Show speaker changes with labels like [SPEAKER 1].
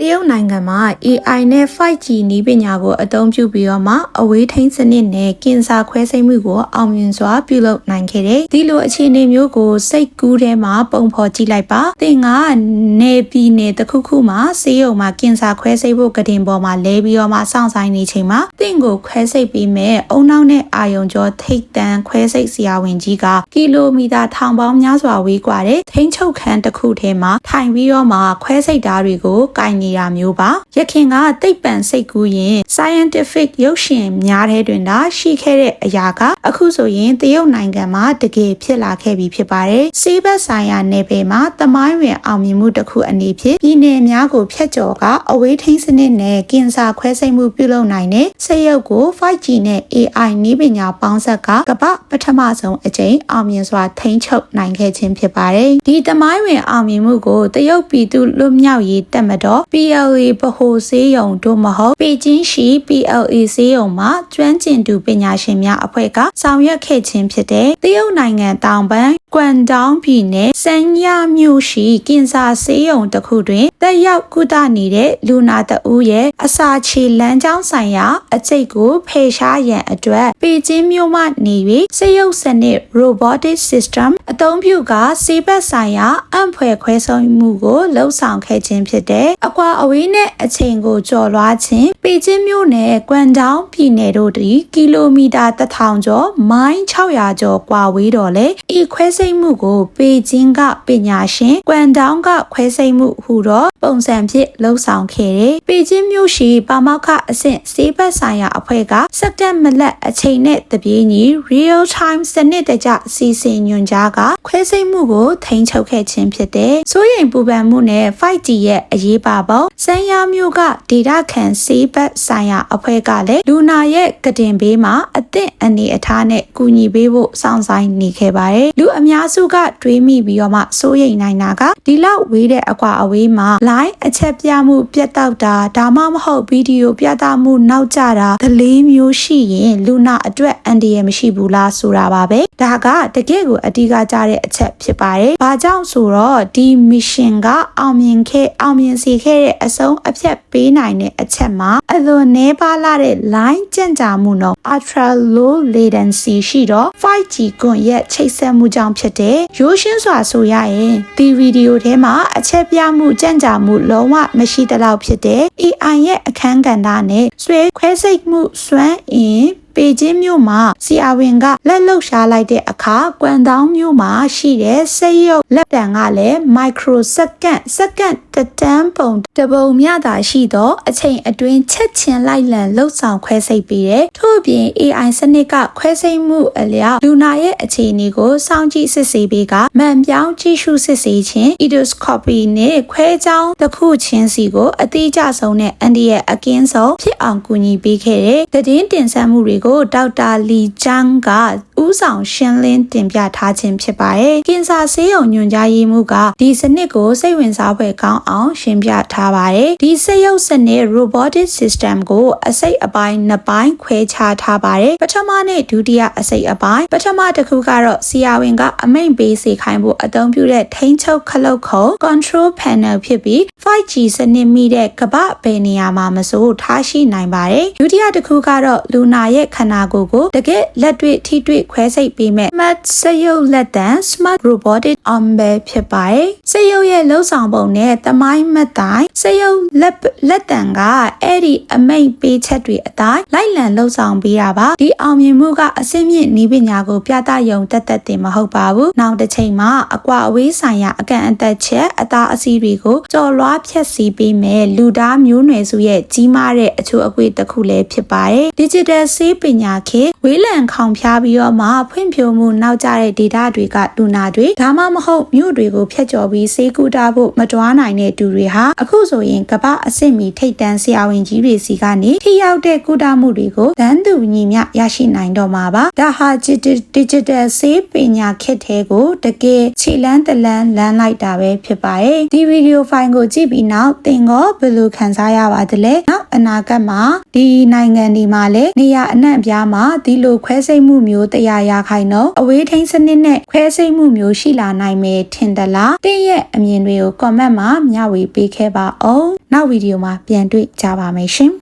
[SPEAKER 1] တရုတ်နိုင်ငံမှာ AI နဲ့ 5G နည်းပညာကိုအသုံးပြုပြီးတော့မှအဝေးထိန်းစနစ်နဲ့ကင်ဆာခွဲစိတ်မှုကိုအောင်မြင်စွာပြုလုပ်နိုင်ခဲ့တယ်။ဒီလိုအခြေအနေမျိုးကိုစိတ်ကူးထဲမှာပုံဖော်ကြည့်လိုက်ပါ။သင်ကနေပြည်နယ်တစ်ခုခုမှာဆေးရုံမှာကင်ဆာခွဲစိတ်ဖို့ကတင်ပေါ်မှာလဲပြီးတော့မှစောင့်ဆိုင်နေချိန်မှာသင်ကိုခွဲစိတ်ပြီးမဲ့အုံနောက်နဲ့အာယုံကျော်ထိတ်တန်းခွဲစိတ်ဆရာဝန်ကြီးကကီလိုမီတာထောင်ပေါင်းများစွာဝေးကွာတဲ့ထိန်းချုပ်ခန်းတစ်ခုထဲမှာထိုင်ပြီးတော့မှခွဲစိတ်ဓာတ်တွေကိုကင်နေတာမျိုးပါရခင်ကသိပ္ပံစိတ်ကူးရင် scientific ရုပ်ရှင်များတဲ့တွင်သာရှိခဲ့တဲ့အရာကအခုဆိုရင်တရုတ်နိုင်ငံမှာတကယ်ဖြစ်လာခဲ့ပြီဖြစ်ပါတယ်ဆေးဘက်ဆိုင်ရာနယ်ပယ်မှာသမိုင်းဝင်အောင်မြင်မှုတစ်ခုအနေဖြင့်ပြည်နယ်များကိုဖျက်ကျော်ကအဝေးထိန်းစနစ်နဲ့ကင်ဆာခွဲစိတ်မှုပြုလုပ်နိုင်တဲ့ဆေးရုပ်ကို 5G နဲ့ AI နည်းပညာပေါင်းစပ်ကကမ္ဘာပထမဆုံးအကြိမ်အောင်မြင်စွာထိန်းချုပ်နိုင်ခဲ့ခြင်းဖြစ်ပါတယ်ဒီသမိုင်းဝင်အောင်မြင်မှုကိုတရုတ်ပြည်သူလွတ်မြောက်ရေးတပ်မတော် PLA ဗဟိုဆေးရုံတို့မဟုတ်ပေကျင်းရှိ PLA ဆေးရုံမှာကျွမ်းကျင်သူပညာရှင်များအဖွဲ့ကဆောင်ရွက်ခဲ့ခြင်းဖြစ်တဲ့တရုတ်နိုင်ငံတောင်ပိုင်းကွမ်တောင်းပြည်နယ်စန်းရမြို့ရှိကင်ဆာဆေးရုံတစ်ခုတွင်တက်ရောက်ကုသနေတဲ့လူနာတဦးရဲ့အစာချေလမ်းကြောင်းဆိုင်ရာအကျိတ်ကိုဖယ်ရှားရန်အတွက်ပေကျင်းမြို့မှနေ၍ဆေးရုပ်စနစ် robotic system အသုံးပြုကဆေးဘက်ဆိုင်ရာအံ့ဖွယ်ခွဲဆုံးမှုကိုလှုပ်ဆောင်ခဲ့ခြင်းဖြစ်တဲ့အကွာအဝေးနဲ့အချိန်ကိုကျော်လွှားခြင်းပေကျင်းမြို့နယ်ကွမ်တောင်းပြည်နယ်တို့သည်ကီလိုမီတာ1000ကျော်မိုင်600ကျော်ကွာဝေးတော်လဲဤခွဲစိတ်မှုကိုပေကျင်းကပညာရှင်ကွမ်တောင်းကခွဲစိတ်မှုဟူသောပုံစံဖြင့်လှုပ်ဆောင်ခဲ့တယ်ပေကျင်းမြို့ရှိပါမောက္ခအဆင့်ဆေးဘက်ဆိုင်ရာအဖွဲ့ကစက်တက်မလက်အချိန်နဲ့တပြေးညီ real time စနစ်တကျစီစဉ်ညွှန်ကြားကခွဲစိတ်မှုကိုထိန်းချုပ်ခဲ့ခြင်းဖြစ်တယ်စိုးရိမ်ပူပန်မှုနဲ့ 5G ရဲ့အရေးပါပုံစန်းရမြို့ကဒေတာခန်ဆေးဘက်ဆိုင်ရာအဖွဲ့ကလည်းလူနာရဲ့ကတင်ဘေးမှာအသင့်အနေအထားနဲ့ကူညီပေးဖို့စောင့်ဆိုင်နေခဲ့ပါတယ်လူအများစုကတွေးမိပြီးတော့မှစိုးရိမ်နိုင်တာကဒီလောက်ဝေးတဲ့အကွာအဝေးမှာ line အချက်ပြမှုပြတ်တောက်တာဒါမှမဟုတ်ဗီဒီယိုပြသမှုနောက်ကျတာဒလေးမျိုးရှိရင်လူနာအတွက်အန္တရာယ်မရှိဘူးလားဆိုတာပါပဲဒါကတကယ့်ကိုအဓိကကျတဲ့အချက်ဖြစ်ပါတယ်ဘာကြောင့်ဆိုတော့ဒီ mission ကအောင်မြင်စေခဲ့တဲ့အဆုံးအဖြတ်ပေးနိုင်တဲ့အချက်မှာအလွန်နည်းပါးလာတဲ့ line ကြန့်ကြာမှုနှုန်း ultra low latency ရှိတော့ 5G ကွန်ရက်ချိတ်ဆက်မှုကြောင့်ဖြစ်တဲ့ရိုးရှင်းစွာဆိုရရင်ဒီဗီဒီယိုထဲမှာအချက်ပြမှုကြန့်ကြာမှုလုံးဝမရှိသလောက်ဖြစ်တဲ့ AI ရဲ့အခန်းကဏ္ဍနဲ့ဆွဲခွဲစိတ်မှုစွမ်းအင်ပေကျင်းမြို့မှာဆီယာဝင်ကလက်လှုပ်ရှားလိုက်တဲ့အခါကွမ်တောင်းမြို့မှာရှိတဲ့စိတ်ရုပ်လက်တံကလည်းမိုက်ခရိုစက္ကန့်တတန်းပုံတပုံမြတာရှိတော့အချိန်အတွင်းချက်ချင်းလိုက်လံလှုပ်ဆောင်ခွဲစိတ်ပေးတယ်ထို့ပြင် AI စနစ်ကခွဲစိတ်မှုအလျောက်လူနာရဲ့အခြေအနေကိုစောင့်ကြည့်စစ်ဆေးပေးကမှန်ပြောင်းကြည့်ရှုစစ်ဆေးခြင်း endoscopy နဲ့ခွဲကြောင်းတစ်ခုချင်းစီကိုအတိအကျဆုံးနဲ့အန်ဒီရဲ့အကင်းဆုံးဖြစ်အောင်ကူညီပေးခဲ့တဲ့သတင်းတင်ဆက်မှုတွေကိုဒေါက်တာလီကျန်းကဦးဆောင်ရှင်းလင်းတင်ပြထားခြင်းဖြစ်ပါတယ်ကင်ဆာဆေးရုံညွှန်ကြားရေးမှူးကဒီစနစ်ကိုစိတ်ဝင်စားဖွယ်ကောင်းအောင်ရှင်းပြထားပါတယ်ဒီစက်ရုပ်စနစ် robotic system ကိုအစိတ်အပိုင်းနှစ်ပိုင်းခွဲခြားထားပါတယ်ပထမနဲ့ဒုတိယအစိတ်အပိုင်းပထမတစ်ခုကတော့ဆီယာဝင်ကအမိန့်ပေးစေခိုင်းဖို့အသုံးပြုတဲ့ထိန်းချုပ်ခလုတ်ခုံ control panel ဖြစ်ပြီး 5G စနစ်မိတဲ့ကမ္ဘာဘယ်နေရာမှာမဆိုထားရှိနိုင်ပါတယ်ဒုတိယတစ်ခုကတော့လူနာရဲ့ခန္ဓာကိုယ်ကိုတကယ်လက်တွေ့ထိတွေ့ခွဲစိတ်ပေးမဲ့ smart စက်ရုပ်လက်တံ smart robotic arm ပဲဖြစ်ပါတယ်စက်ရုပ်ရဲ့လှုပ်ဆောင်ပုံနဲ့သမိုင်းမှတ်တိုင်စက်ရုပ်လက်တံကအဲ့ဒီအမိန့်ပေးချက်တွေအတိုင်းလိုက်လံလှုပ်ဆောင်ပေးတာပါဒီအောင်မြင်မှုကအစင်းမြင့်နည်းပညာကိုပြသရုံတက်တင်မဟုတ်ပါဘူးနောက်တစ်ချိန်မှာအကွာအဝေးဆိုင်ရာအကန့်အသတ်ချက်အသားအဆီးတွေကိုကျော်လွှားဖြတ်စီပေးမဲ့လူသားမျိုးနွယ်စုရဲ့ကြီးမားတဲ့အချို့အကွေတစ်ခုလည်းဖြစ်ပါတယ် digital ဆေးပညာခေတ်ဝေးလံခေါင်ဖျားပြီးတော့မှဖွံ့ဖြိုးမှုနောက်ကျတဲ့ data တွေကလူနာတွေဒါမှမဟုတ်မြို့တွေကိုဖျက်ကျော်ပြီးဆေးကုသဖို့မတွားနိုင်တဲ့သူတွေဟာအခုဆိုရင်ကမ္ဘာအဆင့်မီထိပ်တန်းဆရာဝန်ကြီးတွေစီကနေထိရောက်တဲ့ကုသမှုတွေကိုတန်းတူညီမျှရရှိနိုင်တော့မှာပါဒါဟာ digital ဆေးပညာခေတ်ထဲကိုတကယ်ခြေလန်းတလန်းလမ်းလိုက်တာပဲဖြစ်ပါတယ်ဒီဗီဒီယိုဖိုင်ကိုကြည့်ပြီးနောက်သင်ကဘယ်လိုခံစားရပါသလဲနောက်အနာဂတ်မှာဒီနိုင်ငံဒီမှာလည်းနေရာအနှံ့ အပြားမှာဒီလိုခွဲစိတ်မှုမျိုး100%အဝေးထိန်းစနစ်နဲ့ခွဲစိတ်မှုမျိုးရှိလာနိုင်မယ်ထင်သလားတဲ့ရဲ့အမြင်တွေကို comment မှာမျှဝေပေးခဲ့ပါအောင်နောက်ဗီဒီယိုမှာပြန်တွေ့ကြပါမယ်ရှင်